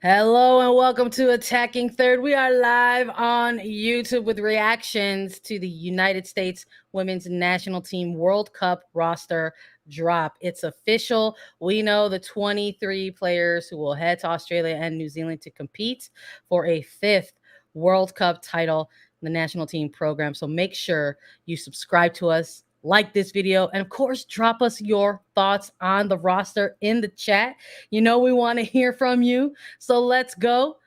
Hello and welcome to Attacking Third. We are live on YouTube with reactions to the United States Women's National Team World Cup roster drop. It's official. We know the 23 players who will head to Australia and New Zealand to compete for a fifth World Cup title in the national team program. So make sure you subscribe to us, like this video, and of course, drop us your thoughts on the roster in the chat. You know, we want to hear from you. So let's go.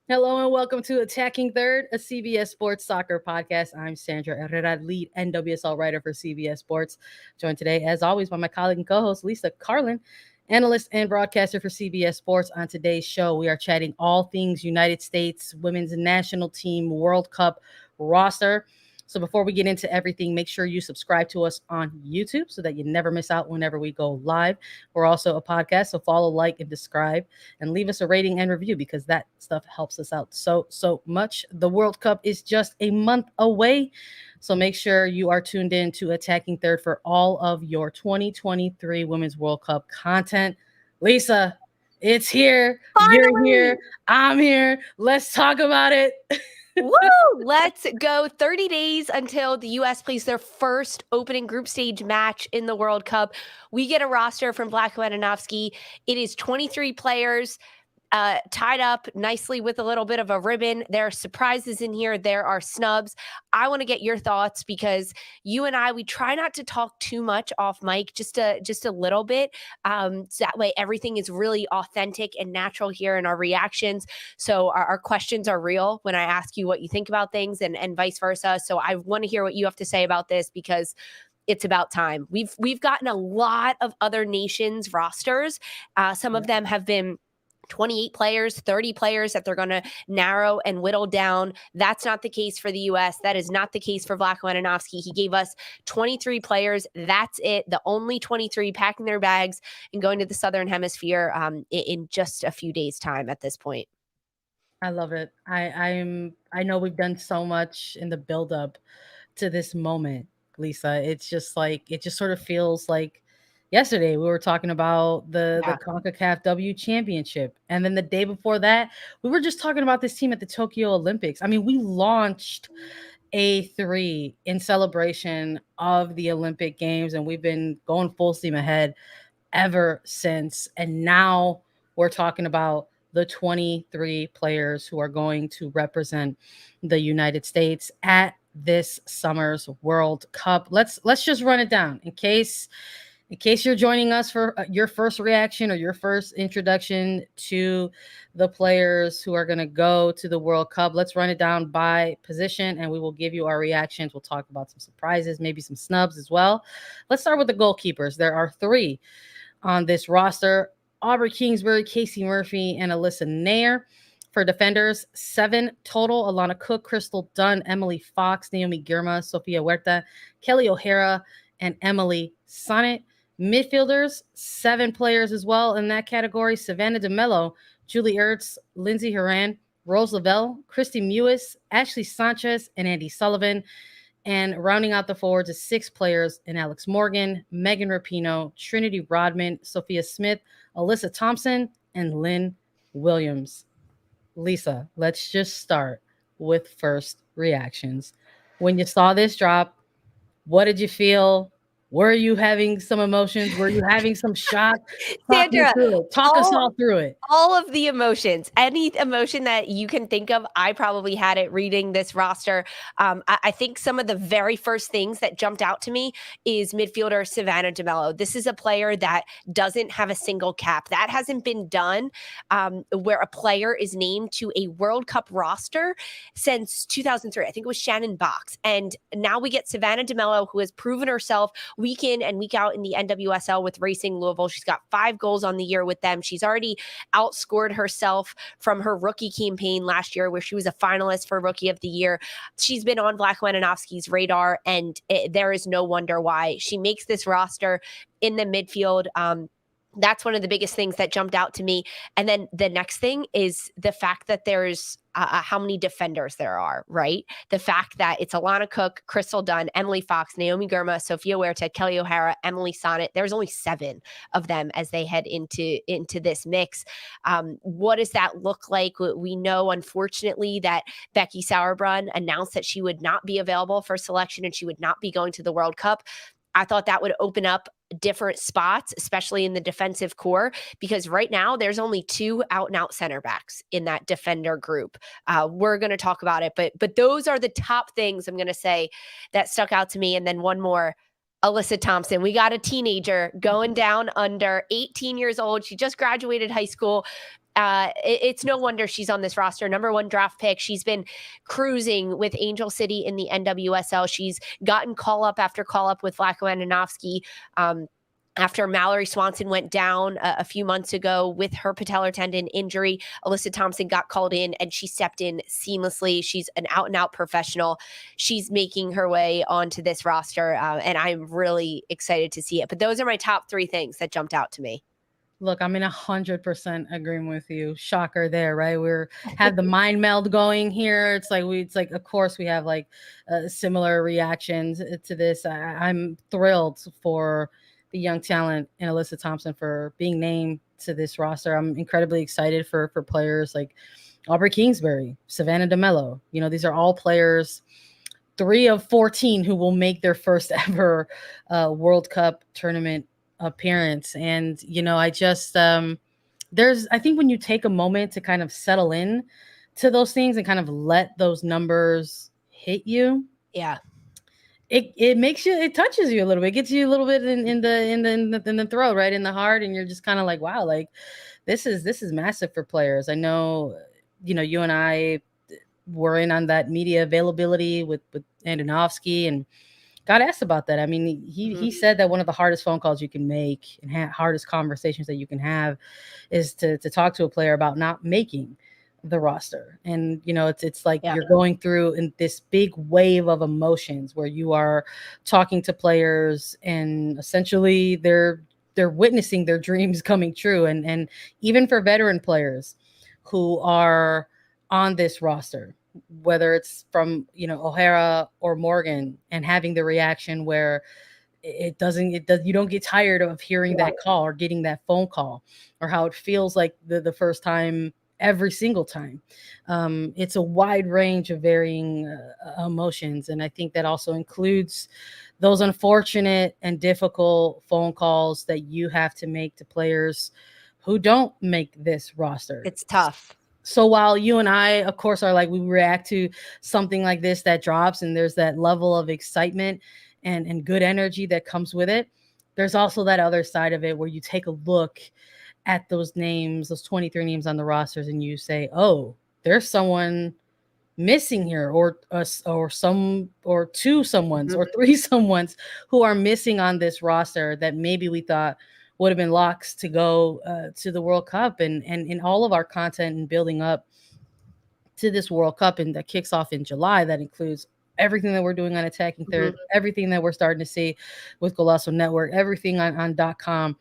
Hello and welcome to Attacking Third, a CBS Sports soccer podcast. I'm Sandra Herrera, lead NWSL writer for CBS Sports. Joined today, as always, by my colleague and co-host, Lisa Carlin, analyst and broadcaster for CBS Sports. On today's show, we are chatting all things United States Women's National Team World Cup roster. So before we get into everything, make sure you subscribe to us on YouTube so that you never miss out whenever we go live. We're also a podcast, so follow, like, and subscribe, and leave us a rating and review because that stuff helps us out so much. The World Cup is just a month away, so make sure you are tuned in to Attacking Third for all of your 2023 Women's World Cup content. Lisa, it's here. Finally! You're here. I'm here. Let's talk about it. Woo! Let's go. 30 days until the U.S. plays their first opening group stage match in the World Cup. We get a roster from USWNT. It is 23 players. Tied up nicely with a little bit of a ribbon. There are surprises in here. There are snubs. I want to get your thoughts because you and I, we try not to talk too much off mic, just a little bit. So that way everything is really authentic and natural here in our reactions. So our questions are real when I ask you what you think about things and vice versa. So I want to hear what you have to say about this because it's about time. We've gotten a lot of other nations' rosters. Some of them have been 28 players, 30 players that they're going to narrow and whittle down. That's not the case for the U.S. That is not the case for USWNT. He gave us 23 players. That's it. The only 23 packing their bags and going to the Southern Hemisphere in just a few days' time at this point. I love it. I know we've done so much in the buildup to this moment, Lisa. It's just like it just sort of feels like yesterday we were talking about the CONCACAF W Championship, and then the day before that we were just talking about this team at the Tokyo Olympics. I mean, we launched A3 in celebration of the Olympic Games, and we've been going full steam ahead ever since. And now we're talking about the 23 players who are going to represent the United States at this summer's World Cup. Let's just run it down in case you're joining us for your first reaction or your first introduction to the players who are going to go to the World Cup. Let's run it down by position and we will give you our reactions. We'll talk about some surprises, maybe some snubs as well. Let's start with the goalkeepers. There are 3 on this roster: Aubrey Kingsbury, Casey Murphy, and Alyssa Nair. For defenders, 7 total: Alana Cook, Crystal Dunn, Emily Fox, Naomi Girma, Sofia Huerta, Kelly O'Hara, and Emily Sonnet. Midfielders, 7 players as well in that category: Savannah DeMello, Julie Ertz, Lindsay Horan, Rose Lavelle, Christy Mewis, Ashley Sanchez, and Andy Sullivan. And rounding out the forwards is 6 players in Alex Morgan, Megan Rapinoe, Trinity Rodman, Sophia Smith, Alyssa Thompson, and Lynn Williams. Lisa, let's just start with first reactions. When you saw this drop, what did you feel? Were you having some emotions? Were you having some shock? Sandra, Talk us all through it. All of the emotions, any emotion that you can think of, I probably had it reading this roster. I think some of the very first things that jumped out to me is midfielder Savannah DeMello. This is a player that doesn't have a single cap. That hasn't been done where a player is named to a World Cup roster since 2003. I think it was Shannon Box. And now we get Savannah DeMello, who has proven herself week in and week out in the NWSL with Racing Louisville. She's got 5 goals on the year with them. She's already outscored herself from her rookie campaign last year, where she was a finalist for Rookie of the Year. She's been on USWNT's radar, and there is no wonder why. She makes this roster in the midfield. That's one of the biggest things that jumped out to me. And then the next thing is the fact that there's how many defenders there are, right? The fact that it's Alana Cook, Crystal Dunn, Emily Fox, Naomi Girma, Sophia Huerta, Kelly O'Hara, Emily Sonnet. There's only 7 of them as they head into this mix. What does that look like? We know, unfortunately, that Becky Sauerbrunn announced that she would not be available for selection and she would not be going to the World Cup. I thought that would open up different spots, especially in the defensive core, because right now there's only 2 out-and-out center backs in that defender group. We're going to talk about it, but those are the top things I'm going to say that stuck out to me. And then one more, Alyssa Thompson. We got a teenager going down under, 18 years old. She just graduated high school. It's no wonder she's on this roster. Number 1 draft pick. She's been cruising with Angel City in the NWSL. She's gotten call up after call up with Vlatko Andonovski. After Mallory Swanson went down a few months ago with her patellar tendon injury, Alyssa Thompson got called in and she stepped in seamlessly. She's an out-and-out professional. She's making her way onto this roster, and I'm really excited to see it. But those are my top 3 things that jumped out to me. Look, I'm in 100% agreement with you. Shocker there, right? We're have the mind meld going here. It's like, of course, we have like similar reactions to this. I'm thrilled for the young talent in Alyssa Thompson for being named to this roster. I'm incredibly excited for players like Aubrey Kingsbury, Savannah DeMello. You know, these are all players, 3 of 14 who will make their first ever World Cup tournament appearance. And you know, I just I think when you take a moment to kind of settle in to those things and kind of let those numbers hit you, yeah, it makes you, it touches you a little bit, it gets you a little bit in the throat, right in the heart, and you're just kind of like, wow, like this is massive for players. I know, you know, you and I were in on that media availability with Andonovski, and got asked about that. I mean, he said that one of the hardest phone calls you can make and hardest conversations that you can have is to talk to a player about not making the roster. And you know, it's like you're going through in this big wave of emotions where you are talking to players and essentially they're witnessing their dreams coming true. And even for veteran players who are on this roster, whether it's from, you know, O'Hara or Morgan, and having the reaction where you don't get tired of hearing that call or getting that phone call, or how it feels like the first time every single time. It's a wide range of varying emotions. And I think that also includes those unfortunate and difficult phone calls that you have to make to players who don't make this roster. It's tough. So while you and I, of course, are like, we react to something like this that drops and there's that level of excitement and good energy that comes with it, there's also that other side of it where you take a look at those names, those 23 names on the rosters, and you say, oh, there's someone missing here, or some, or 2 someones, or 3 someones who are missing on this roster that maybe we thought would have been locks to go to the World Cup. And in all of our content and building up to this World Cup, and that kicks off in July, that includes everything that we're doing on Attacking Third, everything that we're starting to see with Golazo Network, everything on .com.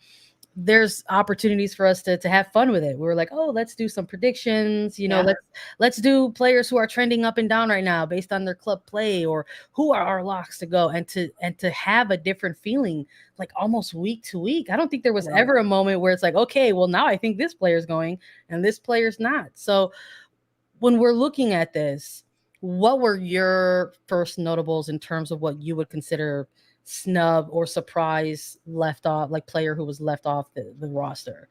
There's opportunities for us to have fun with it. We were like, oh, let's do some predictions, you know, let's do players who are trending up and down right now based on their club play, or who are our locks to go, and to have a different feeling, like almost week to week. I don't think there was ever a moment where it's like, okay, well, now I think this player's going and this player's not. So when we're looking at this, what were your first notables in terms of what you would consider snub or surprise left off, like player who was left off the roster?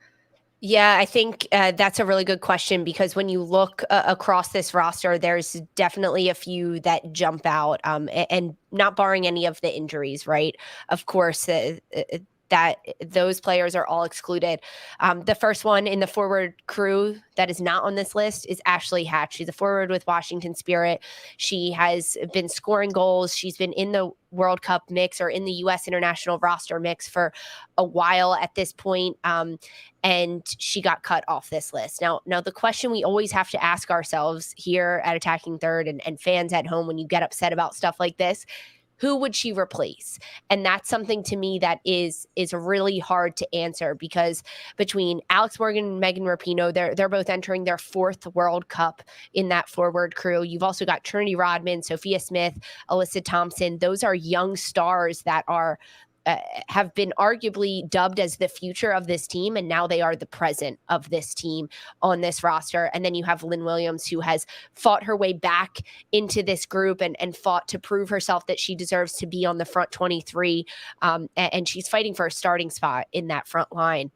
Yeah, I think that's a really good question, because when you look across this roster, there's definitely a few that jump out, and not barring any of the injuries, right? Of course, that those players are all excluded. The first one in the forward crew that is not on this list is Ashley Hatch. She's a forward with Washington Spirit. She has been scoring goals. She's been in the World Cup mix, or in the U.S. international roster mix, for a while at this point. And she got cut off this list. Now the question we always have to ask ourselves here at Attacking Third, and fans at home, when you get upset about stuff like this, who would she replace? And that's something to me that is really hard to answer, because between Alex Morgan and Megan Rapinoe, they're both entering their 4th World Cup in that forward crew. You've also got Trinity Rodman, Sophia Smith, Alyssa Thompson. Those are young stars that are have been arguably dubbed as the future of this team, and now they are the present of this team on this roster. And then you have Lynn Williams, who has fought her way back into this group and fought to prove herself that she deserves to be on the front 23, and she's fighting for a starting spot in that front line.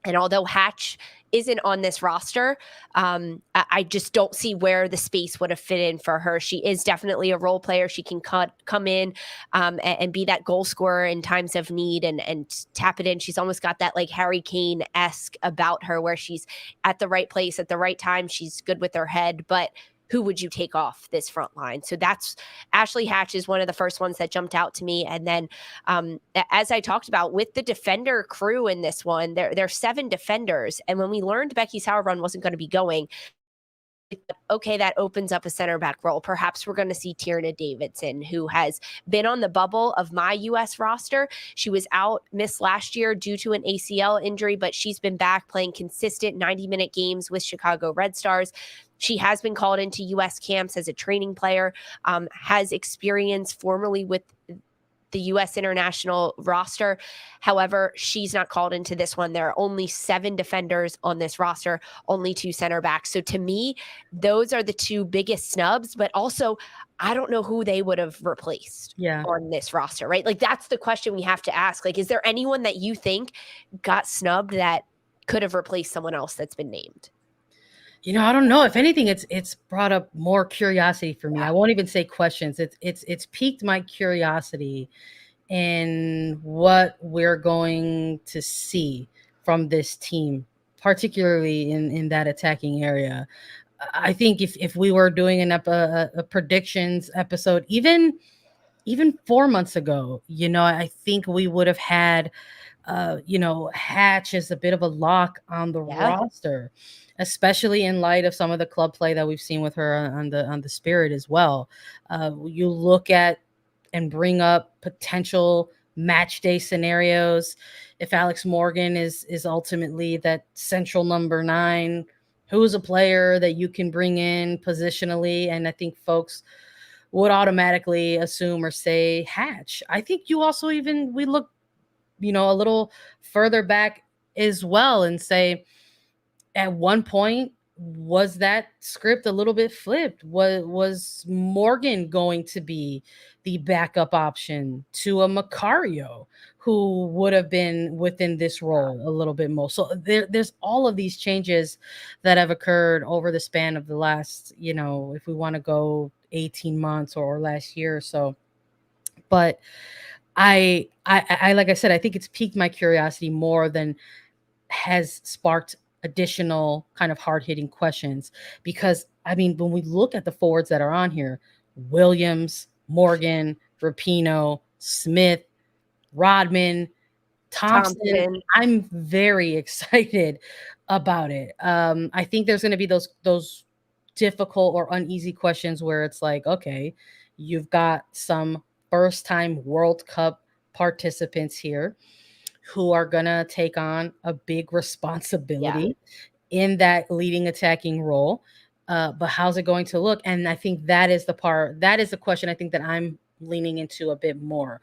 And although Hatch isn't on this roster, I just don't see where the space would have fit in for her. She is definitely a role player. She can come in and be that goal scorer in times of need and tap it in. She's almost got that like Harry Kane-esque about her, where she's at the right place at the right time. She's good with her head, but who would you take off this front line? So that's Ashley Hatch is one of the first ones that jumped out to me. And then as I talked about with the defender crew in this one, there's 7 defenders. And when we learned Becky Sauerbrunn wasn't going to be going, okay, that opens up a center back role. Perhaps we're going to see Tierna Davidson, who has been on the bubble of my U.S. roster. She was missed last year due to an ACL injury, but she's been back playing consistent 90-minute games with Chicago Red Stars. She has been called into U.S. camps as a training player, has experience formerly with the U.S. international roster. However, she's not called into this one. There are only 7 defenders on this roster, only 2 center backs. So to me, those are the 2 biggest snubs, but also I don't know who they would have replaced on this roster, right? Like that's the question we have to ask. Like, is there anyone that you think got snubbed that could have replaced someone else that's been named? I don't know. If anything, it's brought up more curiosity for me. I won't even say questions. It's piqued my curiosity in what we're going to see from this team, particularly in that attacking area. I think if we were doing a predictions episode, even 4 months ago, I think we would have had Hatch is a bit of a lock on the roster, especially in light of some of the club play that we've seen with her on the Spirit as well. You look at and bring up potential match day scenarios. If Alex Morgan is ultimately that central number 9, who's a player that you can bring in positionally? And I think folks would automatically assume or say Hatch. I think we look a little further back as well and say, at one point, was that script a little bit flipped? Was Morgan going to be the backup option to a Macario, who would have been within this role a little bit more? So there's all of these changes that have occurred over the span of the last, if we want to go 18 months or last year or so. But I like I said, I think it's piqued my curiosity more than has sparked additional kind of hard-hitting questions. Because when we look at the forwards that are on here, Williams, Morgan, Rapinoe, Smith, Rodman, Thompson, I'm very excited about it. I think there's going to be those difficult or uneasy questions where it's like, okay, you've got some first-time World Cup participants here who are going to take on a big responsibility in that leading attacking role. But how's it going to look? And I think that is the question I think that I'm leaning into a bit more.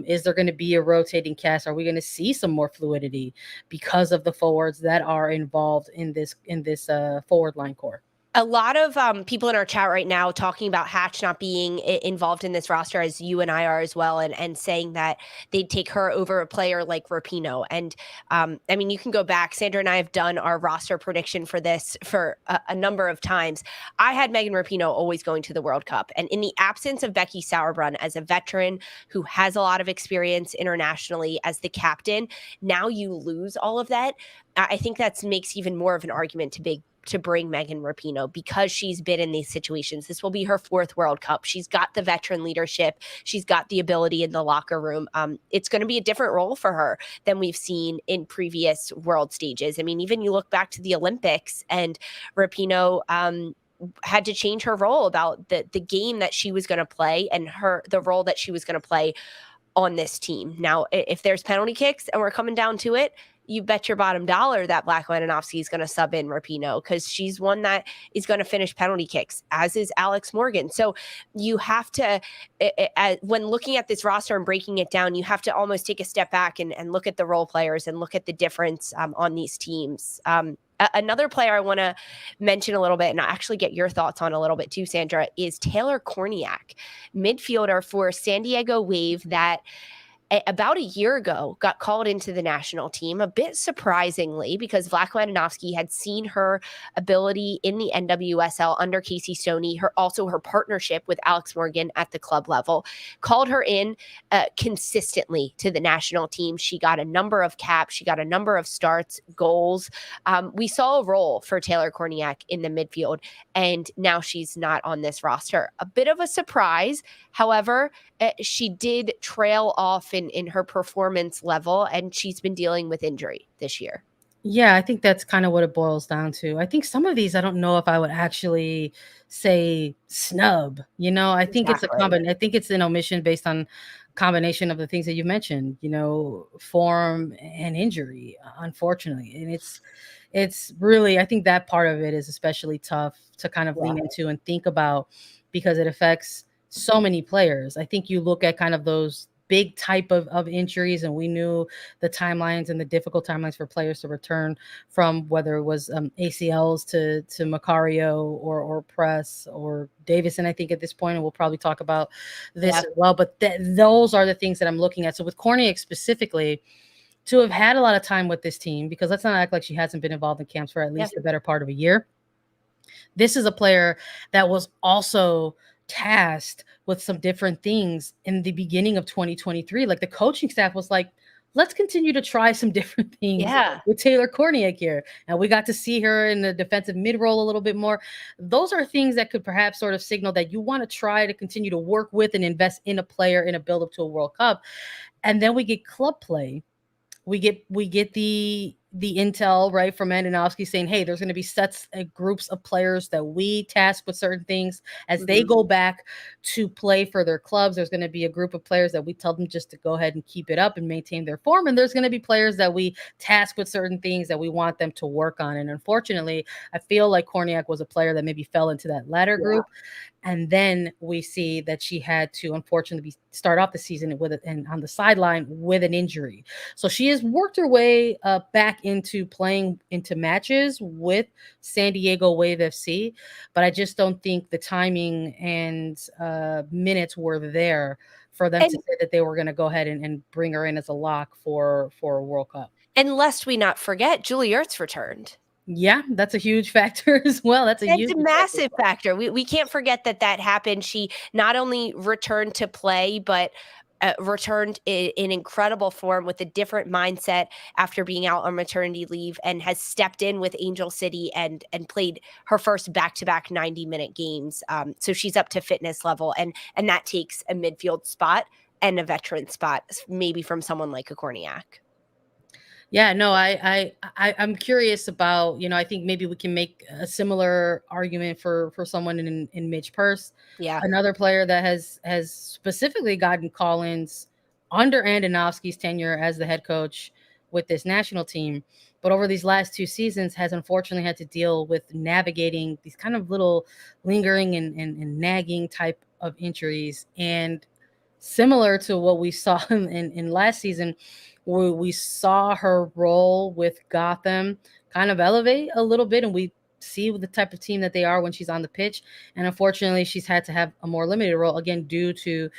Is there going to be a rotating cast? Are we going to see some more fluidity because of the forwards that are involved in this forward line core? A lot of people in our chat right now talking about Hatch not being involved in this roster, as you and I are as well, and saying that they'd take her over a player like Rapinoe. And you can go back. Sandra and I have done our roster prediction for this for a number of times. I had Megan Rapinoe always going to the World Cup. And in the absence of Becky Sauerbrunn as a veteran who has a lot of experience internationally as the captain, now you lose all of that. I think that makes even more of an argument to bring Megan Rapinoe, because she's been in these situations. This will be her 4th World Cup. She's got the veteran leadership. She's got the ability in the locker room. It's going to be a different role for her than we've seen in previous world stages. Even you look back to the Olympics, and Rapinoe had to change her role about the game that she was going to play and the role that she was going to play on this team. Now, if there's penalty kicks and we're coming down to it, you bet your bottom dollar that Black Lewanovsky is going to sub in Rapinoe, because she's one that is going to finish penalty kicks, as is Alex Morgan. So you have to, when looking at this roster and breaking it down, you have to almost take a step back and look at the role players and look at the difference on these teams. Another player I want to mention a little bit, and I actually get your thoughts on a little bit too, Sandra, is Taylor Korniak, midfielder for San Diego Wave, that about a year ago got called into the national team, a bit surprisingly, because Vlad Lewanovsky had seen her ability in the NWSL under Casey Stoney, her partnership with Alex Morgan at the club level, called her in consistently to the national team. She got a number of caps, she got a number of starts, goals. We saw a role for Taylor Korniak in the midfield, and now she's not on this roster. A bit of a surprise. However, she did trail off in her performance level, and she's been dealing with injury this year. Yeah, I think that's kind of what it boils down to. I think some of these, I don't know if I would actually say snub. I think it's Exactly. I think it's an omission based on combination of the things that you mentioned. Form and injury, unfortunately, and it's really, I think that part of it is especially tough to kind of Yeah. lean into and think about, because it affects so many players. I think you look at kind of those big type of injuries, and we knew the timelines and the difficult timelines for players to return from, whether it was ACLs to Macario or Press or Davison, I think at this point, and we'll probably talk about this Yeah. as well. But those are the things that I'm looking at. So with Korniak specifically, to have had a lot of time with this team, because let's not act like she hasn't been involved in camps for at least the better part of a year. This is a player that was also tasked with some different things in the beginning of 2023. Like, the coaching staff was like, let's continue to try some different things Yeah. with Taylor Korniak here. And we got to see her in the defensive mid role a little bit more. Those are things that could perhaps sort of signal that you want to try to continue to work with and invest in a player in a build up to a World Cup. And then we get club play. We get the intel, right, from Andonovski saying, hey, there's going to be sets groups of players that we task with certain things as they go back to play for their clubs. There's going to be a group of players that we tell them just to go ahead and keep it up and maintain their form, and there's going to be players that we task with certain things that we want them to work on. And unfortunately, I feel like Korniak was a player that maybe fell into that latter group. And then we see that she had to, unfortunately, start off the season with it and on the sideline with an injury. So she has worked her way back into playing into matches with San Diego Wave FC, but I just don't think the timing and minutes were there for them to say that they were going to go ahead and bring her in as a lock for a World Cup. And lest we not forget, Julie Ertz returned. Yeah, that's a huge factor as well. That's a massive factor. We can't forget that happened. She not only returned to play, but returned in incredible form with a different mindset after being out on maternity leave, and has stepped in with Angel City and played her first back-to-back 90-minute games. So she's up to fitness level, and that takes a midfield spot and a veteran spot, maybe from someone like a Korniak. Yeah, no, I'm curious about, I think maybe we can make a similar argument for someone in Midge Purse. Yeah. Another player that has specifically gotten call-ins under Andonovski's tenure as the head coach with this national team, but over these last 2 seasons has unfortunately had to deal with navigating these kind of little lingering and nagging type of injuries. And similar to what we saw in last season, where we saw her role with Gotham kind of elevate a little bit, and we see the type of team that they are when she's on the pitch. And unfortunately, she's had to have a more limited role, again, due to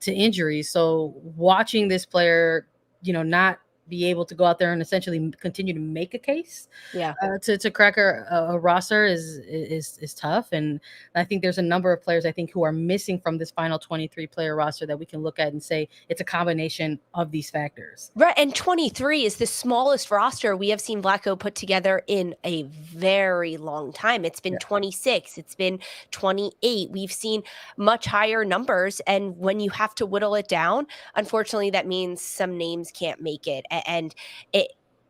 injuries. So watching this player, not be able to go out there and essentially continue to make a case to crack a roster is tough. And I think there's a number of players, I think, who are missing from this final 23 player roster that we can look at and say it's a combination of these factors. Right. And 23 is the smallest roster we have seen Blacko put together in a very long time. It's been 26. It's been 28. We've seen much higher numbers. And when you have to whittle it down, unfortunately, that means some names can't make it. And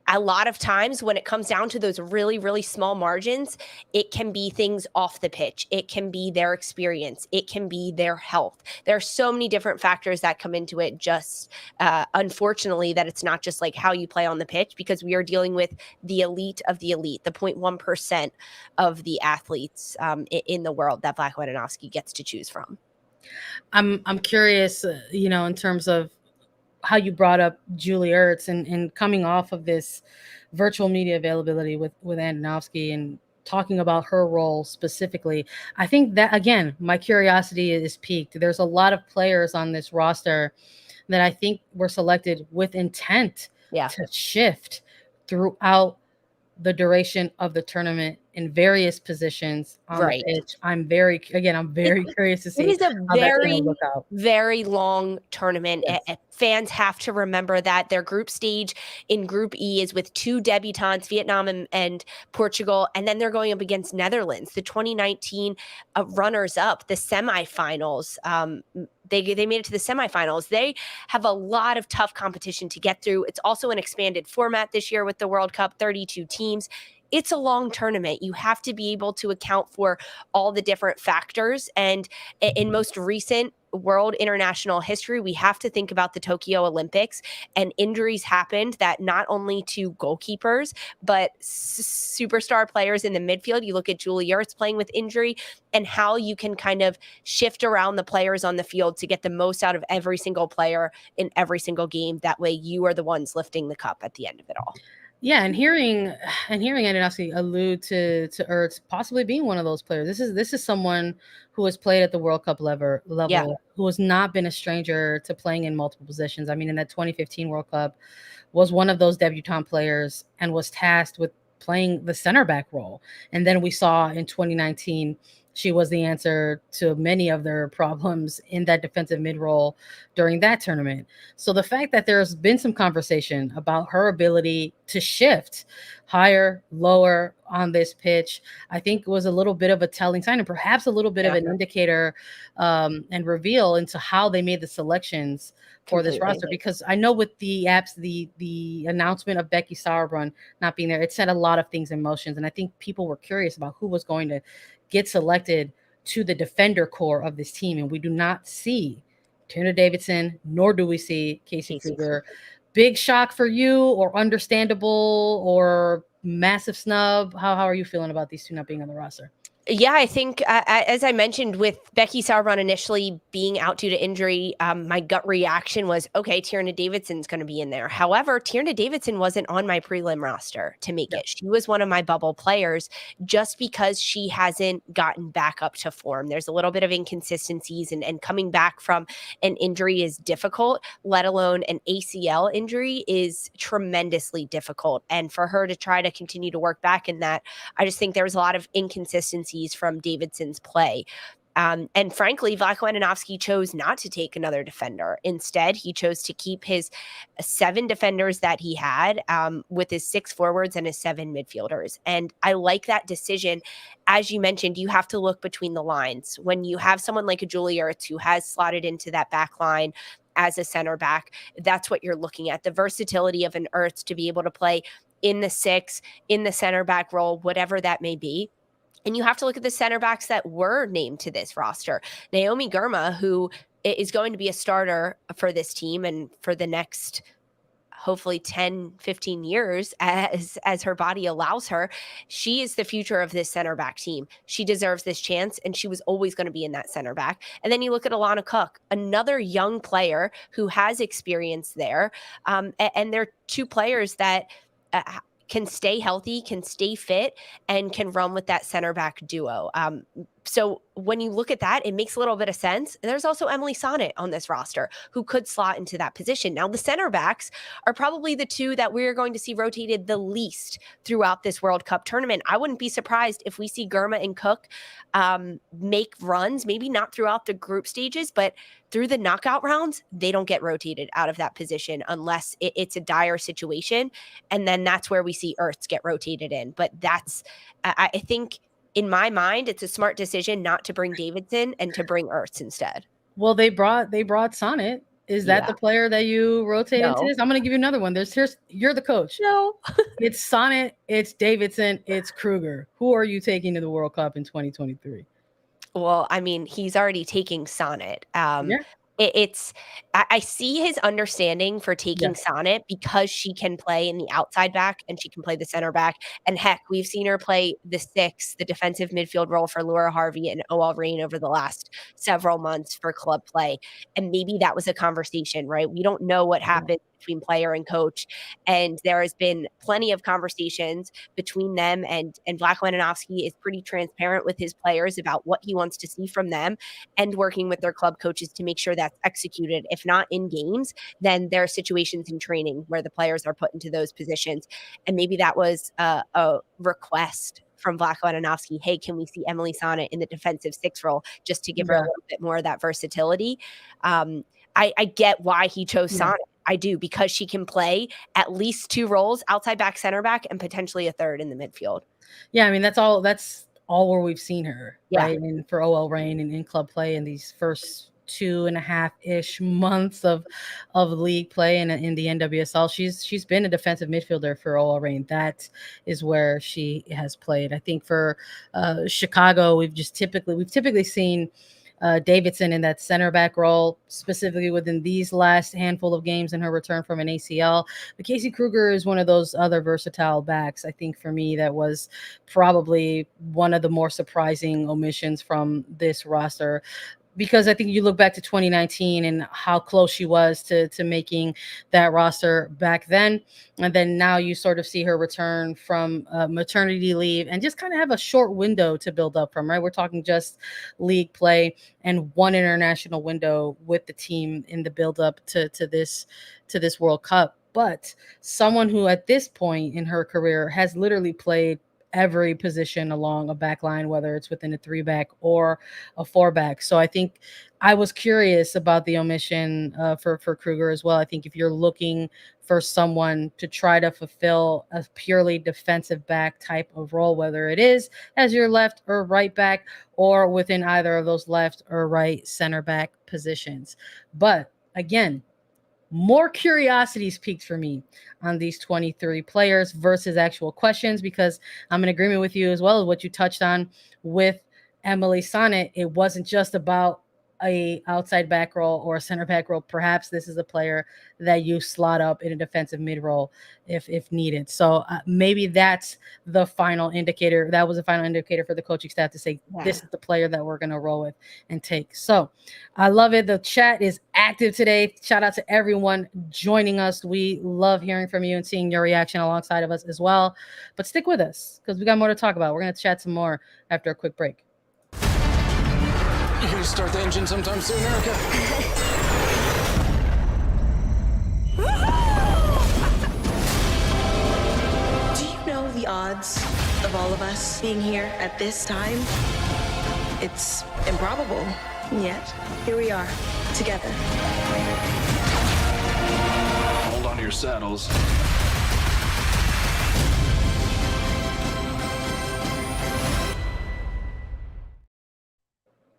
a lot of times when it comes down to those really, really small margins, it can be things off the pitch. It can be their experience. It can be their health. There are so many different factors that come into it. Just unfortunately, that it's not just like how you play on the pitch, because we are dealing with the elite of the elite, the 0.1% of the athletes in the world that Black-Wettanowski gets to choose from. I'm curious, in terms of how you brought up Julie Ertz and coming off of this virtual media availability with Andonovsky and talking about her role specifically. I think that, again, my curiosity is piqued. There's a lot of players on this roster that I think were selected with intent to shift throughout the duration of the tournament in various positions on the pitch. I'm very curious to It see is a how that's going to look out. very long tournament. Yes. Fans have to remember that their group stage in Group E is with 2 debutantes, Vietnam and Portugal, and then they're going up against Netherlands, the 2019 runners-up, the semifinals. They made it to the semifinals. They have a lot of tough competition to get through. It's also an expanded format this year with the World Cup, 32 teams. It's a long tournament. You have to be able to account for all the different factors. And in most recent world international history, we have to think about the Tokyo Olympics, and injuries happened that not only to goalkeepers, but superstar players in the midfield. You look at Julie Ertz playing with injury, and how you can kind of shift around the players on the field to get the most out of every single player in every single game. That way you are the ones lifting the cup at the end of it all. Yeah, and hearing Andonovsky allude to Ertz possibly being one of those players. This is someone who has played at the World Cup level, who has not been a stranger to playing in multiple positions. I mean, in that 2015 World Cup, was one of those debutante players and was tasked with playing the center back role. And then we saw in 2019 she was the answer to many of their problems in that defensive mid role during that tournament. So the fact that there's been some conversation about her ability to shift higher, lower on this pitch, I think was a little bit of a telling sign, and perhaps a little bit of an indicator and reveal into how they made the selections for this roster. Because I know with the announcement of Becky Sauerbrunn not being there, it set a lot of things in motion, and I think people were curious about who was going to get selected to the defender core of this team. And we do not see Tierna Davidson, nor do we see Casey Kruger. Big shock for you, or understandable, or massive snub? How are you feeling about these two not being on the roster? Yeah, I think, as I mentioned, with Becky Sauerbrunn initially being out due to injury, my gut reaction was, okay, Tierna Davidson's going to be in there. However, Tierna Davidson wasn't on my prelim roster to make it. She was one of my bubble players just because she hasn't gotten back up to form. There's a little bit of inconsistencies, and coming back from an injury is difficult, let alone an ACL injury is tremendously difficult. And for her to try to continue to work back in that, I just think there was a lot of inconsistencies from Davidson's play. And frankly, Black-Wettanowski chose not to take another defender. Instead, he chose to keep his 7 defenders that he had, with his 6 forwards and his 7 midfielders. And I like that decision. As you mentioned, you have to look between the lines. When you have someone like a Julie Ertz who has slotted into that back line as a center back, that's what you're looking at. The versatility of an Ertz to be able to play in the 6, in the center back role, whatever that may be. And you have to look at the center backs that were named to this roster. Naomi Girma, who is going to be a starter for this team and for the next, hopefully 10, 15 years as her body allows her. She is the future of this center back team. She deserves this chance, and she was always going to be in that center back. And then you look at Alana Cook, another young player who has experience there. And they're 2 players that can stay healthy, can stay fit, and can run with that center back duo. So when you look at that, it makes a little bit of sense. And there's also Emily Sonnet on this roster who could slot into that position. Now, the center backs are probably the 2 that we're going to see rotated the least throughout this World Cup tournament. I wouldn't be surprised if we see Girma and Cook make runs, maybe not throughout the group stages, but through the knockout rounds, they don't get rotated out of that position unless it's a dire situation. And then that's where we see Ertz get rotated in. But that's, I think, in my mind, it's a smart decision not to bring Davidson and to bring Ertz instead. Well, they brought Sonnet Is that Yeah. the player that you rotate into No. this? I'm gonna give you another one. You're the coach. No. It's Sonnet, it's Davidson, it's Kruger. Who are you taking to the World Cup in 2023? Well, I mean, he's already taking Sonnet. Yeah, It's I see his understanding for taking yes, Sonnet because she can play in the outside back and she can play the center back. And heck, we've seen her play the 6, the defensive midfield role for Laura Harvey and OL Reign over the last several months for club play. And maybe that was a conversation, right? We don't know what yeah, happened between player and coach. And there has been plenty of conversations between them, and Black Leninowski is pretty transparent with his players about what he wants to see from them and working with their club coaches to make sure that's executed. If not in games, then there are situations in training where the players are put into those positions. And maybe that was a request from Black Leninowski. Hey, can we see Emily Sonnet in the defensive 6 role just to give her a yeah, little bit more of that versatility? I get why he chose yeah. Sonnet. I do, because she can play at least 2 roles, outside back, center back, and potentially a third in the midfield. Yeah, I mean that's all where we've seen her, Yeah. right? And for OL Reign and in club play in these first 2.5-ish months of league play and in the NWSL, she's been a defensive midfielder for OL Reign. That is where she has played. I think for Chicago, we've typically seen Davidson in that center back role, specifically within these last handful of games in her return from an ACL. But Casey Kruger is one of those other versatile backs. I think for me, that was probably one of the more surprising omissions from this roster, because I think you look back to 2019 and how close she was to making that roster back then. And then now you sort of see her return from maternity leave and just kind of have a short window to build up from, right? We're talking just league play and one international window with the team in the build up to this World Cup. But someone who at this point in her career has literally played every position along a back line, whether it's within a 3-back or a 4-back. So I think I was curious about the omission for Kruger as well. I think if you're looking for someone to try to fulfill a purely defensive back type of role, whether it is as your left or right back or within either of those left or right center back positions. But again, more curiosities peaked for me on these 23 players versus actual questions, because I'm in agreement with you as well as what you touched on with Emily Sonnet. It wasn't just about a outside back role or a center back role. Perhaps this is a player that you slot up in a defensive mid role if needed. So maybe that's the final indicator. That was the final indicator for the coaching staff to say Yeah. this is the player that we're going to roll with and take. So I love it. The chat is active today. Shout out to everyone joining us. We love hearing from you and seeing your reaction alongside of us as well. But stick with us because we got more to talk about. We're going to chat some more after a quick break. You gonna start the engine sometime soon, Erica? Do you know the odds of all of us being here at this time? It's improbable, yet here we are, together. Hold on to your saddles.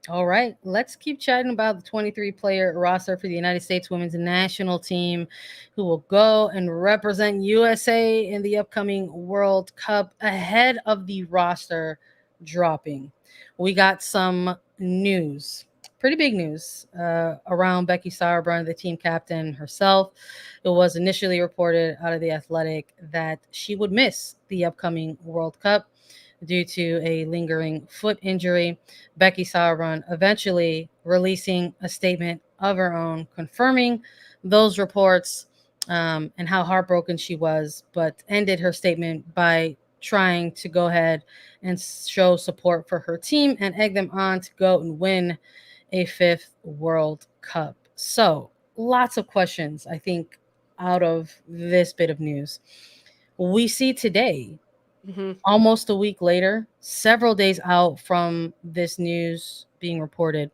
All right, let's keep chatting about the 23-player roster for the United States women's national team who will go and represent USA in the upcoming World Cup. Ahead of the roster dropping, we got some news, pretty big news around Becky Sauerbrunn, the team captain herself. It was initially reported out of The Athletic that she would miss the upcoming World Cup due to a lingering foot injury. Becky Sauerbrunn eventually releasing a statement of her own, confirming those reports and how heartbroken she was, but ended her statement by trying to go ahead and show support for her team and egg them on to go and win a 5th World Cup. So, lots of questions, I think, out of this bit of news. We see today, almost a week later, several days out from this news being reported,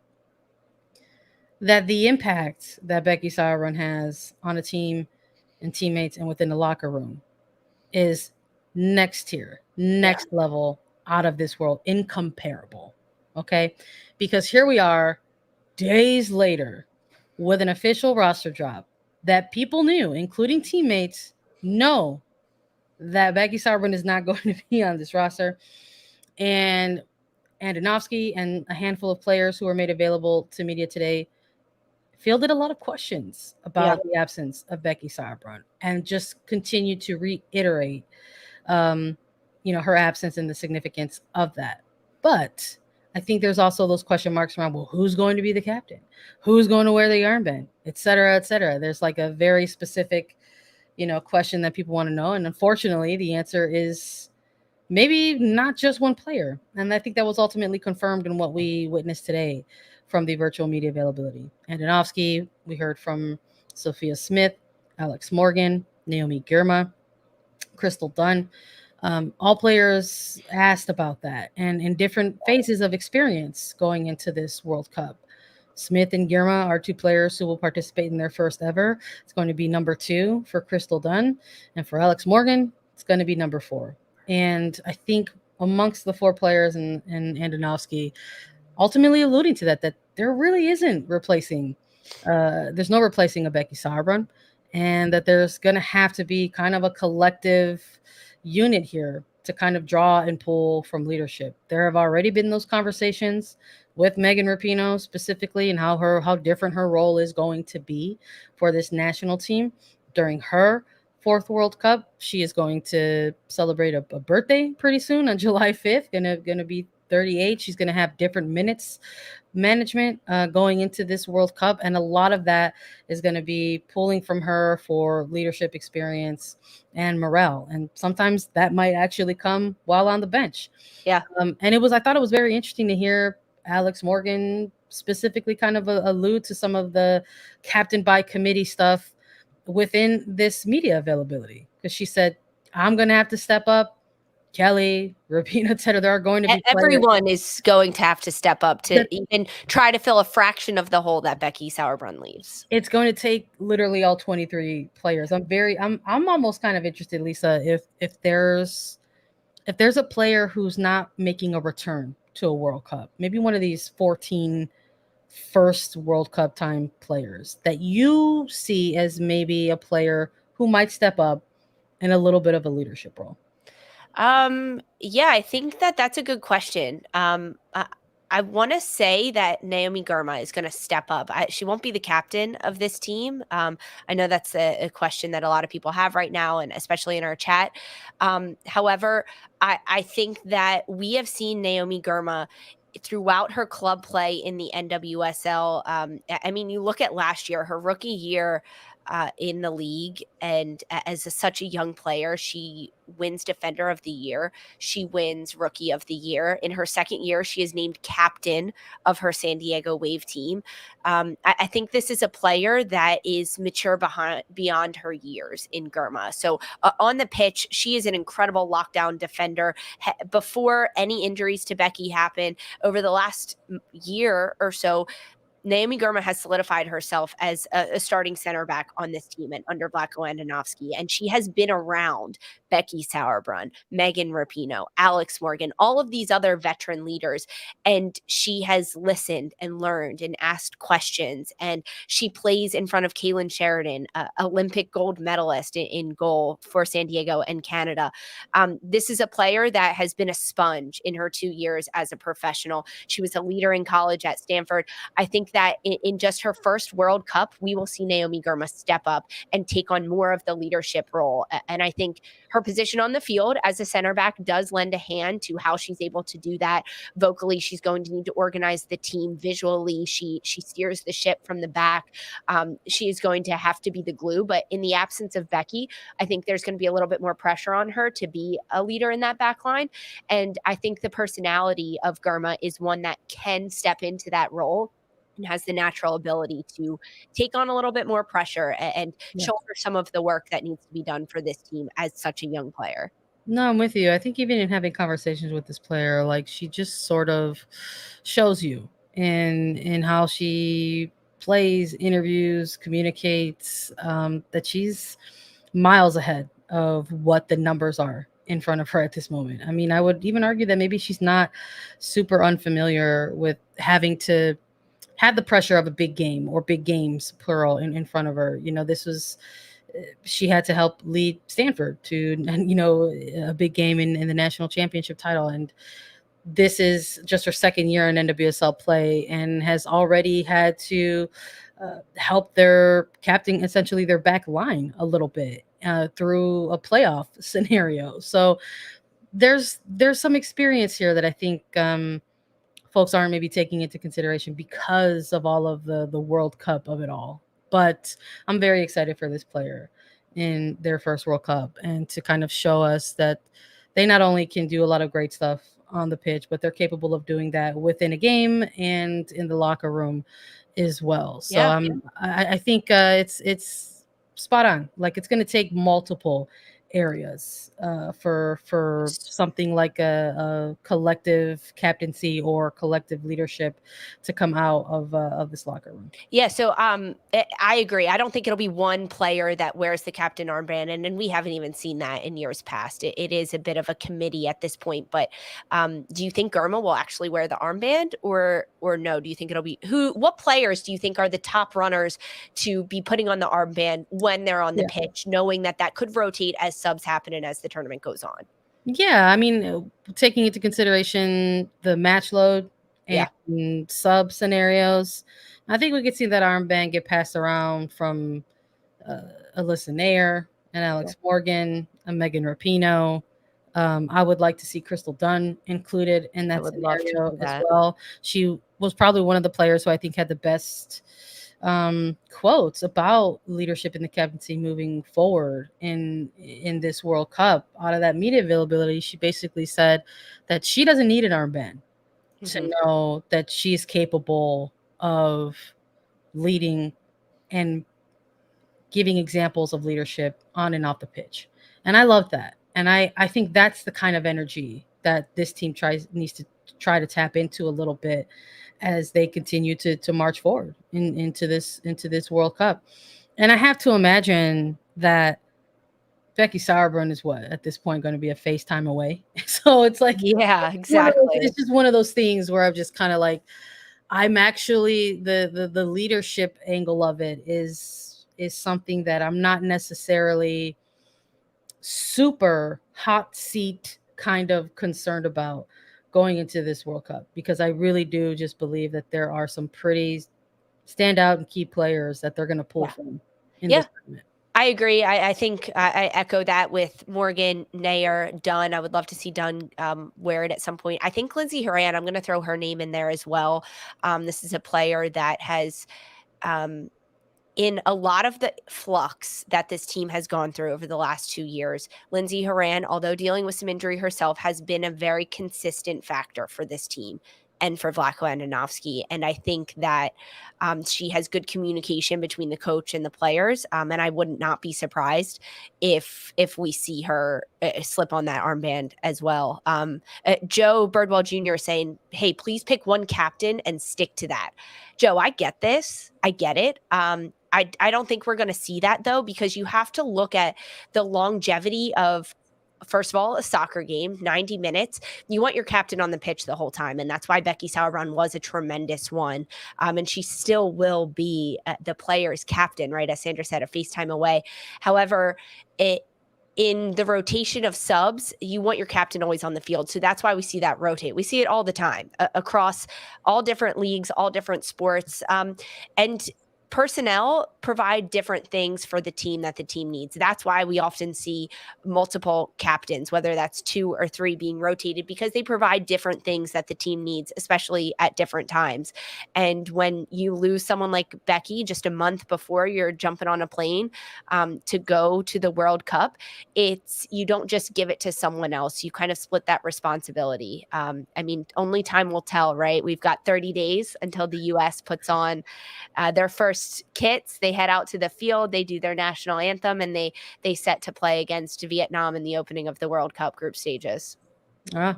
that the impact that Becky Sauerbrunn has on a team and teammates and within the locker room is next tier, Yeah. next level, out of this world, incomparable. Okay? Because here we are, days later, with an official roster drop that people knew, including teammates, know that Becky Sauerbrunn is not going to be on this roster. And Andonovski and a handful of players who were made available to media today fielded a lot of questions about the absence of Becky Sauerbrunn and just continued to reiterate, her absence and the significance of that. But I think there's also those question marks around, well, who's going to be the captain? Who's going to wear the armband? Et cetera, et cetera. There's like a very specific, question that people want to know. And unfortunately, the answer is maybe not just one player. And I think that was ultimately confirmed in what we witnessed today from the virtual media availability. Andonovski, we heard from Sophia Smith, Alex Morgan, Naomi Girma, Crystal Dunn. All players asked about that and in different phases of experience going into this World Cup. Smith and Girma are two players who will participate in their first ever. It's going to be number 2 for Crystal Dunn. And for Alex Morgan, it's going to be number 4. And I think amongst the 4 players and Andonovski, ultimately alluding to that there really isn't replacing, there's no replacing a Becky Sauerbrunn, and that there's going to have to be kind of a collective unit here to kind of draw and pull from leadership. There have already been those conversations with Megan Rapinoe specifically and how different her role is going to be for this national team during her 4th World Cup. She is going to celebrate a birthday pretty soon on July 5th, gonna be 38. She's going to have different minutes management going into this World Cup. And a lot of that is going to be pulling from her for leadership experience and morale. And sometimes that might actually come while on the bench. Yeah. And I thought it was very interesting to hear Alex Morgan specifically kind of allude to some of the captain by committee stuff within this media availability. Because she said, I'm going to have to step up. Kelly, Rapinoe, etc. There are going to be everyone is going to have to step up to even try to fill a fraction of the hole that Becky Sauerbrunn leaves. It's going to take literally all 23 players. I'm almost kind of interested, Lisa, if there's a player who's not making a return to a World Cup, maybe one of these 14 first World Cup time players that you see as maybe a player who might step up in a little bit of a leadership role. Yeah, I think that's a good question. I want to say that Naomi Girma is going to step up. She won't be the captain of this team. I know that's a question that a lot of people have right now, and especially in our chat. However, I think that we have seen Naomi Girma throughout her club play in the NWSL. I mean, you look at last year, her rookie year in the league, and as such a young player, she wins Defender of the Year. She wins Rookie of the Year. In her second year, she is named captain of her San Diego Wave team. I think this is a player that is mature beyond her years in Girma. So on the pitch, she is an incredible lockdown defender. Before any injuries to Becky happen, over the last year or so, Naomi Girma has solidified herself as a starting center back on this team and under Vlatko Andonovski, and she has been around Becky Sauerbrunn, Megan Rapinoe, Alex Morgan, all of these other veteran leaders, and she has listened and learned and asked questions, and she plays in front of Kaylin Sheridan, Olympic gold medalist in goal for San Diego and Canada. This is a player that has been a sponge in her 2 years as a professional. She was a leader in college at Stanford. I think that in just her first World Cup, we will see Naomi Girma step up and take on more of the leadership role. And I think her position on the field as a center back does lend a hand to how she's able to do that. Vocally, she's going to need to organize the team. Visually, she steers the ship from the back. She is going to have to be the glue. But in the absence of Becky, I think there's going to be a little bit more pressure on her to be a leader in that back line. And I think the personality of Girma is one that can step into that role and has the natural ability to take on a little bit more pressure and shoulder some of the work that needs to be done for this team as such a young player. No, I'm with you. I think even in having conversations with this player, like she just sort of shows you in how she plays, interviews, communicates, that she's miles ahead of what the numbers are in front of her at this moment. I mean, I would even argue that maybe she's not super unfamiliar with having to had the pressure of a big game or big games, plural, in front of her. This was she had to help lead Stanford to a big game in the national championship title, and this is just her second year in NWSL play, and has already had to help their captain, essentially their back line, a little bit through a playoff scenario. So there's some experience here that I think folks aren't maybe taking into consideration because of all of the World Cup of it all. But I'm very excited for this player in their first World Cup, and to kind of show us that they not only can do a lot of great stuff on the pitch, but they're capable of doing that within a game and in the locker room as well. So Yeah. I think it's spot on. Like, it's going to take multiple areas for something like a collective captaincy or collective leadership to come out of this locker room. Yeah, so I agree. I don't think it'll be one player that wears the captain armband, and we haven't even seen that in years past. It is a bit of a committee at this point. But do you think Girma will actually wear the armband, or no? Do you think it'll be what players do you think are the top runners to be putting on the armband when they're on the pitch, knowing that could rotate as subs happen and as the tournament goes on? Yeah, I mean, taking into consideration the match load and sub scenarios, I think we could see that armband get passed around from Alyssa Nair and Alex Morgan and Megan Rapinoe. I would like to see Crystal Dunn included in that scenario as well. She was probably one of the players who I think had the best quotes about leadership in the captaincy moving forward in this World Cup. Out of that media availability, she basically said that she doesn't need an armband to know that she's capable of leading and giving examples of leadership on and off the pitch. And I love that. And I think that's the kind of energy that this team needs to try to tap into a little bit as they continue to march forward into this World Cup. And I have to imagine that Becky Sauerbrunn is at this point going to be a FaceTime away. So it's like, yeah, exactly. It's just one of those things where I'm just kind of like, I'm actually the leadership angle of it is something that I'm not necessarily super hot seat kind of concerned about going into this World Cup, because I really do just believe that there are some pretty standout and key players that they're going to pull from in this tournament. I agree. I think I echo that with Morgan, Nair, Dunn. I would love to see Dunn wear it at some point. I think Lindsay Horan, I'm going to throw her name in there as well. This is a player that has in a lot of the flux that this team has gone through over the last 2 years, Lindsay Horan, although dealing with some injury herself, has been a very consistent factor for this team and for Vlatko Andonovski. And I think that she has good communication between the coach and the players. And I would not be surprised if we see her slip on that armband as well. Joe Birdwell Jr. saying, hey, please pick one captain and stick to that. Joe, I get this. I get it. I don't think we're going to see that, though, because you have to look at the longevity of, first of all, a soccer game, 90 minutes. You want your captain on the pitch the whole time. And that's why Becky Sauerbrunn was a tremendous one. And she still will be the player's captain, right? As Sandra said, a FaceTime away. However, in the rotation of subs, you want your captain always on the field. So that's why we see that rotate. We see it all the time across all different leagues, all different sports. And personnel provide different things for the team that the team needs. That's why we often see multiple captains, whether that's 2 or 3 being rotated, because they provide different things that the team needs, especially at different times. And when you lose someone like Becky just a month before you're jumping on a plane to go to the World Cup, you don't just give it to someone else. You kind of split that responsibility. I mean, only time will tell, right? We've got 30 days until the U.S. puts on their first kits. They head out to the field, they do their national anthem, and they set to play against Vietnam in the opening of the World Cup group stages.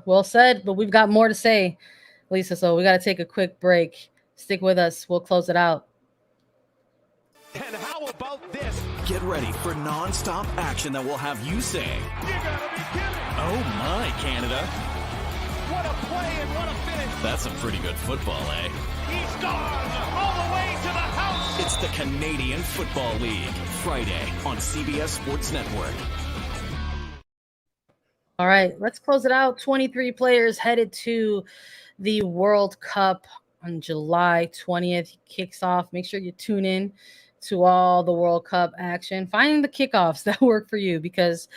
Well said, but we've got more to say, Lisa, so we got to take a quick break. Stick with us. We'll close it out. And how about this? Get ready for non-stop action that will have you say, "You gotta be kidding!" Oh my, Canada. What a play and what a finish. That's some pretty good football, eh? He's gone all the way to the house. It's the Canadian Football League, Friday on CBS Sports Network. All right, let's close it out. 23 players headed to the World Cup on July 20th. Kicks off. Make sure you tune in to all the World Cup action. Find the kickoffs that work for you, because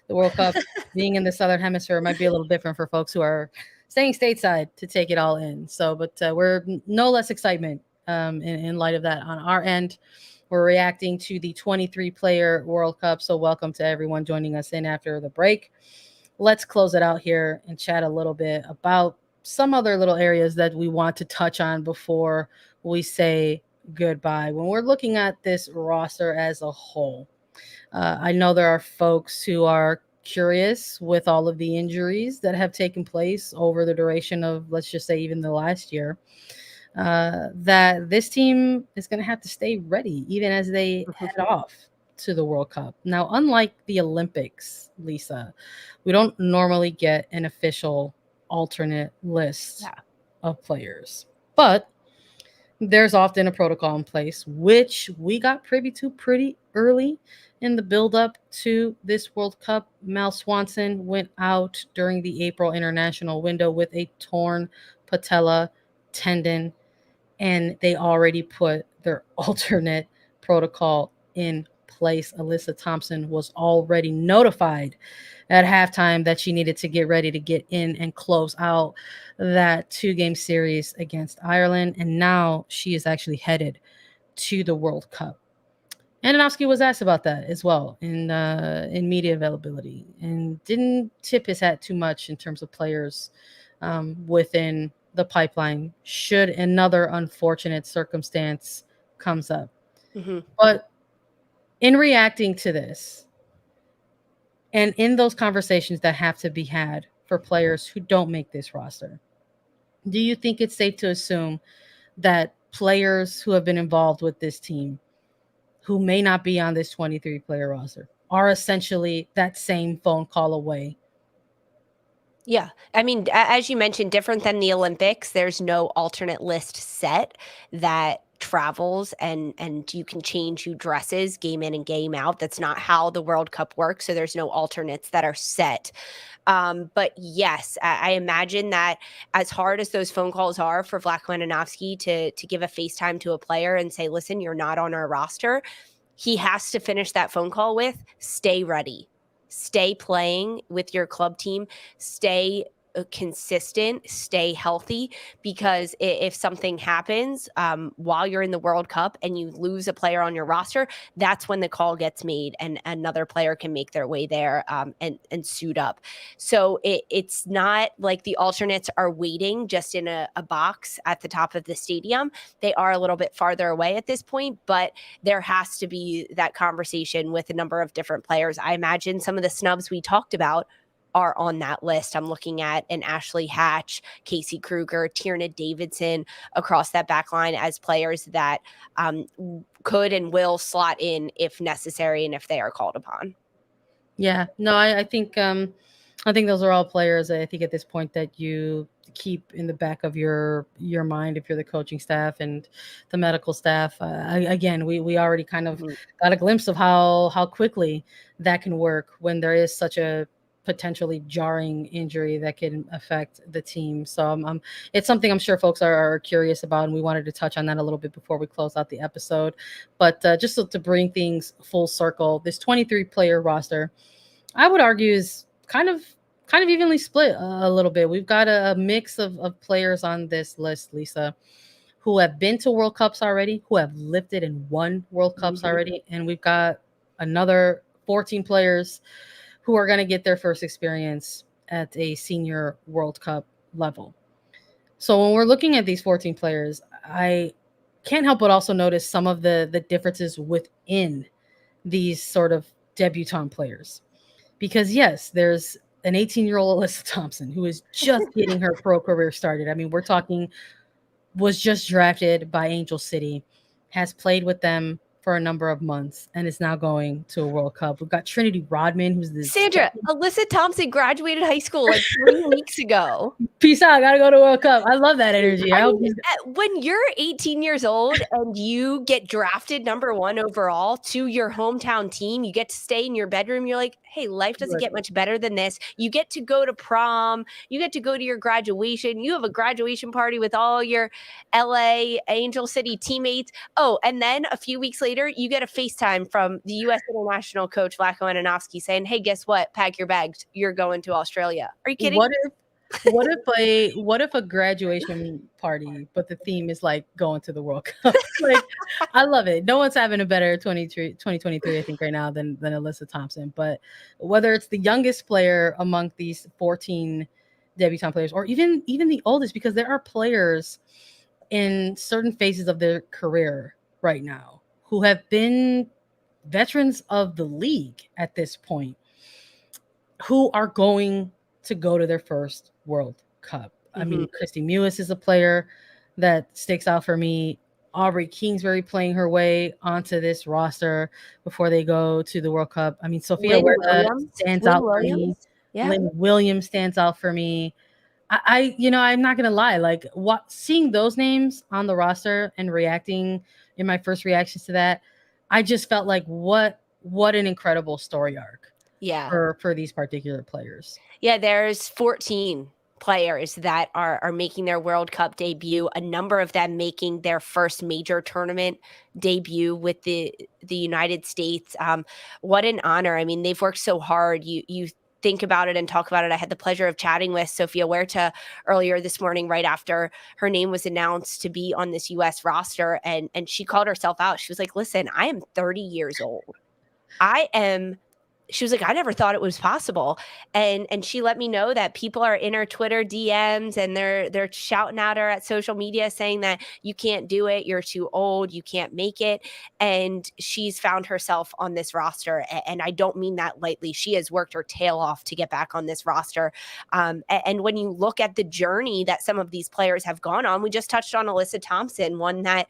the World Cup being in the Southern Hemisphere might be a little different for folks who are staying stateside to take it all in. So, but we're no less excitement in light of that on our end. We're reacting to the 23-player World Cup. So welcome to everyone joining us in after the break. Let's close it out here and chat a little bit about some other little areas that we want to touch on before we say goodbye. When we're looking at this roster as a whole, I know there are folks who are curious with all of the injuries that have taken place over the duration of, let's just say, even the last year, that this team is going to have to stay ready even as they head off to the World Cup. Now, unlike the Olympics, Lisa, we don't normally get an official alternate list of players, but there's often a protocol in place, which we got privy to pretty early in the build-up to this World Cup. Mal Swanson went out during the April international window with a torn patella tendon, and they already put their alternate protocol in place. Alyssa Thompson was already notified at halftime that she needed to get ready to get in and close out that 2-game series against Ireland, and now she is actually headed to the World Cup. Andonovski was asked about that as well in media availability, and didn't tip his hat too much in terms of players within the pipeline should another unfortunate circumstance comes up. But in reacting to this, and in those conversations that have to be had for players who don't make this roster, do you think it's safe to assume that players who have been involved with this team, who may not be on this 23-player roster, are essentially that same phone call away? Yeah. I mean, as you mentioned, different than the Olympics, there's no alternate list set that travels and you can change who dresses game in and game out. That's not how the World Cup works. So there's no alternates that are set. But yes, I imagine that as hard as those phone calls are for Vlatko Andonovski to give a FaceTime to a player and say, listen, you're not on our roster, he has to finish that phone call with, stay ready. Stay playing with your club team, stay consistent, stay healthy, because if something happens while you're in the World Cup and you lose a player on your roster, that's when the call gets made and another player can make their way there and suit up. So it's not like the alternates are waiting just in a box at the top of the stadium. They are a little bit farther away at this point, but there has to be that conversation with a number of different players. I imagine some of the snubs we talked about are on that list. I'm looking at an Ashley Hatch, Casey Kruger, Tierna Davidson across that back line as players that could and will slot in if necessary and if they are called upon. Yeah, no, I think those are all players, I think, at this point that you keep in the back of your mind if you're the coaching staff and the medical staff. Again, we already kind of got a glimpse of how quickly that can work when there is such a potentially jarring injury that can affect the team. So it's something I'm sure folks are curious about, and we wanted to touch on that a little bit before we close out the episode. But just to bring things full circle, this 23-player roster, I would argue, is kind of evenly split a little bit. We've got a mix of players on this list, Lisa, who have been to World Cups already, who have lifted and won World Cups already, and we've got another 14 players who are going to get their first experience at a senior World Cup level. So when we're looking at these 14 players, I can't help but also notice some of the differences within these sort of debutante players. Because yes, there's an 18-year-old Alyssa Thompson who is just getting her pro career started. I mean, we're talking, was just drafted by Angel City, has played with them for a number of months and is now going to a World Cup. We've got Trinity Rodman, who's the Sandra, Alyssa Thompson graduated high school like 3 weeks ago. Peace out. Gotta go to World Cup. I love that energy. I hope when you're 18 years old and you get drafted number 1 overall to your hometown team, you get to stay in your bedroom. You're like, hey, life doesn't get much better than this. You get to go to prom. You get to go to your graduation. You have a graduation party with all your LA Angel City teammates. Oh, and then a few weeks later, you get a FaceTime from the U.S. international coach, Vlatko Antonovsky, saying, hey, guess what? Pack your bags. You're going to Australia. Are you kidding? What if a graduation party, but the theme is like going to the World Cup? Like, I love it. No one's having a better 2023, I think, right now than Alyssa Thompson. But whether it's the youngest player among these 14 debutante players, or even the oldest, because there are players in certain phases of their career right now who have been veterans of the league at this point, who are going to go to their first World Cup. I mean, Christy Mewis is a player that sticks out for me. Aubrey Kingsbury playing her way onto this roster before they go to the World Cup. I mean, Sophia Huerta stands out for me. Yeah. Lynn Williams stands out for me. I'm not gonna lie, like seeing those names on the roster and reacting in my first reactions to that, I just felt like what an incredible story arc. Yeah. For these particular players. Yeah, there's 14 players that are making their World Cup debut, a number of them making their first major tournament debut with the United States. What an honor. I mean, they've worked so hard. You think about it and talk about it. I had the pleasure of chatting with Sophia Huerta earlier this morning, right after her name was announced to be on this U.S. roster. And she called herself out. She was like, listen, I am 30 years old. She was like, I never thought it was possible. And she let me know that people are in her Twitter DMs and they're shouting at her at social media saying that you can't do it. You're too old. You can't make it. And she's found herself on this roster. And I don't mean that lightly. She has worked her tail off to get back on this roster. And when you look at the journey that some of these players have gone on, we just touched on Alyssa Thompson, one that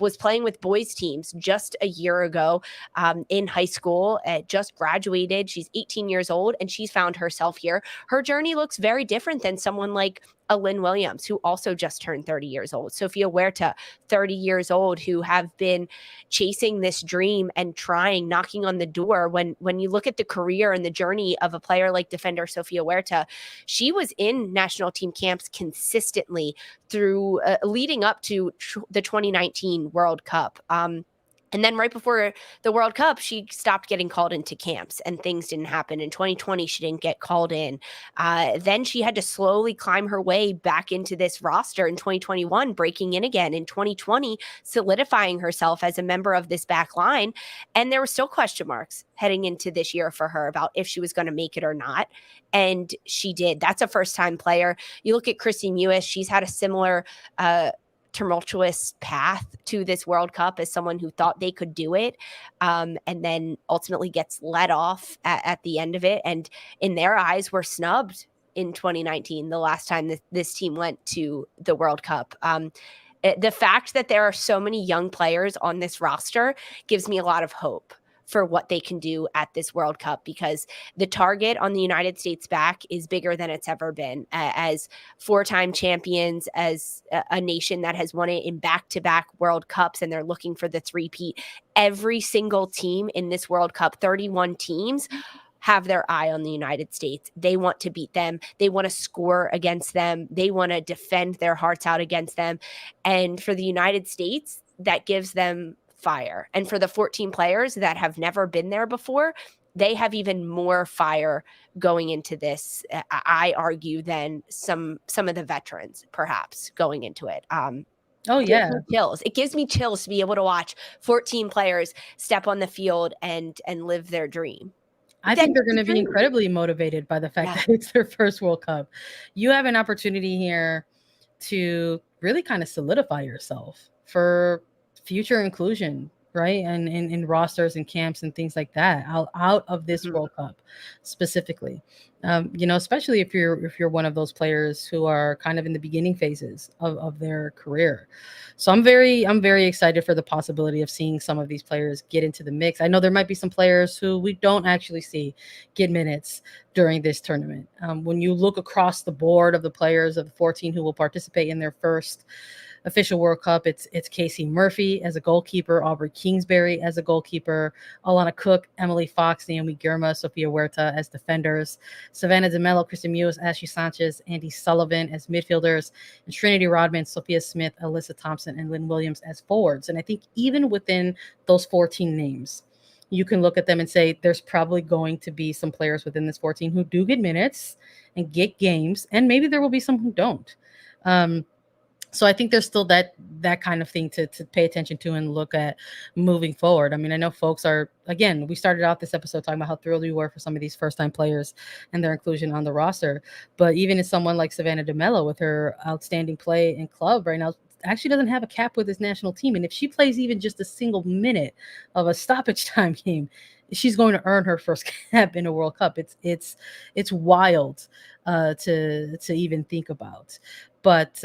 was playing with boys teams just a year ago in high school, just graduated. She's 18 years old and she's found herself here. Her journey looks very different than someone like a Lynn Williams, who also just turned 30 years old. Sophia Huerta, 30 years old, who have been chasing this dream and trying, knocking on the door. When you look at the career and the journey of a player like defender Sophia Huerta, she was in national team camps consistently through leading up to the 2019 World Cup. And then right before the World Cup, she stopped getting called into camps and things didn't happen. In 2020, she didn't get called in. Then she had to slowly climb her way back into this roster in 2021, breaking in again in 2020, solidifying herself as a member of this back line. And there were still question marks heading into this year for her about if she was going to make it or not. And she did. That's a first-time player. You look at Christy Mewis, she's had a similar tumultuous path to this World Cup as someone who thought they could do it, and then ultimately gets let off at the end of it. And in their eyes, were snubbed in 2019, the last time this team went to the World Cup. The fact that there are so many young players on this roster gives me a lot of hope for what they can do at this World Cup, because the target on the United States back is bigger than it's ever been. As 4-time champions, as a nation that has won it in back-to-back World Cups, and they're looking for the three-peat. Every single team in this World Cup, 31 teams, have their eye on the United States. They want to beat them. They want to score against them. They want to defend their hearts out against them. And for the United States, that gives them fire. And for the 14 players that have never been there before, they have even more fire going into this, I argue, than some of the veterans perhaps going into it. Oh yeah, chills. It gives me chills to be able to watch 14 players step on the field and live their dream. I think they're going to be incredibly motivated by the fact that it's their first World Cup. You have an opportunity here to really kind of solidify yourself for future inclusion right? And in rosters and camps and things like that out of this World Cup specifically. Especially if you're one of those players who are kind of in the beginning phases of their career. So I'm very excited for the possibility of seeing some of these players get into the mix. I know there might be some players who we don't actually see get minutes during this tournament. When you look across the board of the players of the 14 who will participate in their first official World Cup, it's Casey Murphy as a goalkeeper, Aubrey Kingsbury as a goalkeeper, Alana Cook, Emily Fox, Naomi Girma, Sofia Huerta as defenders, Savannah DeMello, Kristen Mewes, Ashley Sanchez, Andy Sullivan as midfielders, and Trinity Rodman, Sophia Smith, Alyssa Thompson, and Lynn Williams as forwards. And I think even within those 14 names, you can look at them and say there's probably going to be some players within this 14 who do get minutes and get games, and maybe there will be some who don't. So I think there's still that kind of thing to pay attention to and look at moving forward. I mean, I know folks are, again, we started out this episode talking about how thrilled we were for some of these first-time players and their inclusion on the roster. But even in someone like Savannah DeMello with her outstanding play in club right now, actually doesn't have a cap with his national team. And if she plays even just a single minute of a stoppage time game, she's going to earn her first cap in a World Cup. It's wild to even think about. But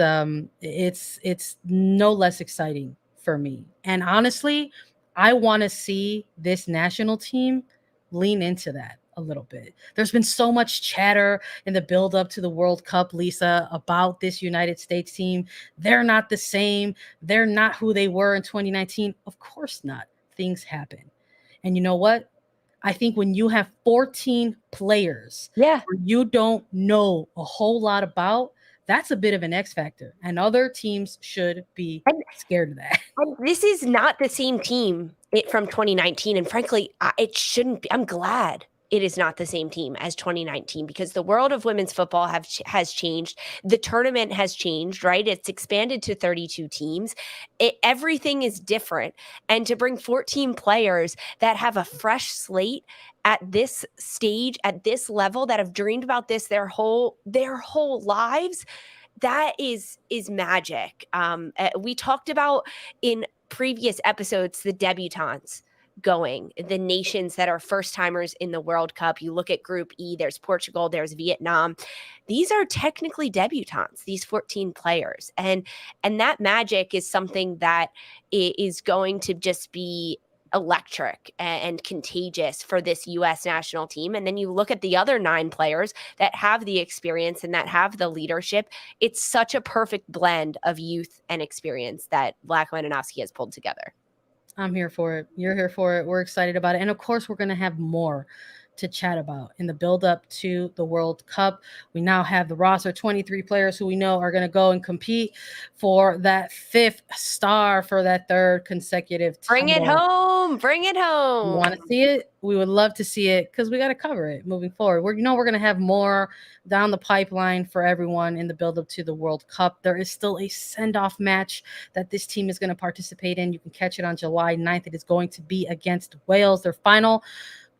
it's no less exciting for me. And honestly, I want to see this national team lean into that a little bit. There's been so much chatter in the build up to the World Cup, Lisa, about this United States team. They're not the same. They're not who they were in 2019. Of course not. Things happen. And you know what? I think when you have 14 players where you don't know a whole lot about, that's a bit of an X factor, and other teams should be scared of that. And this is not the same team from 2019, and frankly, it shouldn't be. I'm glad it is not the same team as 2019 because the world of women's football has changed. The tournament has changed, right? It's expanded to 32 teams. Everything is different, and to bring 14 players that have a fresh slate at this stage, at this level, that have dreamed about this their whole lives, that is magic. We talked about in previous episodes the debutantes going, the nations that are first timers in the World Cup. You look at Group E, there's Portugal, there's Vietnam. These are technically debutantes, these 14 players. And that magic is something that is going to just be electric and contagious for this U.S. national team. And then you look at the other 9 players that have the experience and that have the leadership. It's such a perfect blend of youth and experience that Vlatko Andonovski has pulled together. I'm here for it. You're here for it. We're excited about it. And of course, we're going to have more to chat about in the build up to the World Cup. We now have the roster, 23 players who we know are going to go and compete for that 5th star for that 3rd consecutive title. Bring it home. Bring it home. You want to see it? We would love to see it because we got to cover it moving forward. We're going to have more down the pipeline for everyone in the build up to the World Cup. There is still a send-off match that this team is going to participate in. You can catch it on July 9th. It is going to be against Wales, their final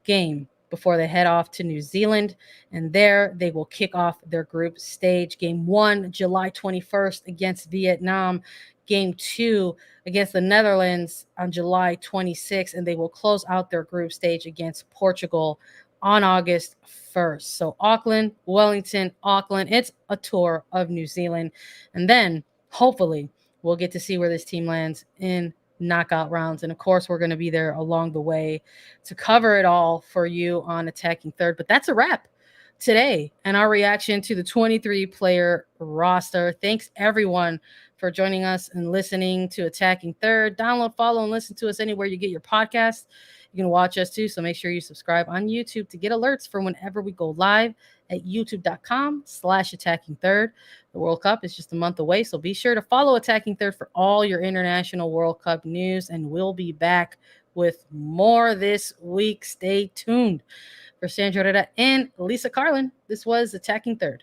game before they head off to New Zealand. And there they will kick off their group stage. Game 1, July 21st against Vietnam. Game 2 against the Netherlands on July 26th. And they will close out their group stage against Portugal on August 1st. So Auckland, Wellington, Auckland. It's a tour of New Zealand. And then hopefully we'll get to see where this team lands in knockout rounds. And of course, we're going to be there along the way to cover it all for you on Attacking Third. But that's a wrap today and our reaction to the 23 player roster. Thanks everyone for joining us and listening to Attacking Third. Download, follow, and listen to us anywhere you get your podcast. You can watch us too, so make sure you subscribe on YouTube to get alerts for whenever we go live at youtube.com/Attacking Third. The World Cup is just a month away, so be sure to follow Attacking Third for all your international World Cup news, and we'll be back with more this week. Stay tuned. For Sandra Herrera and Lisa Carlin, this was Attacking Third.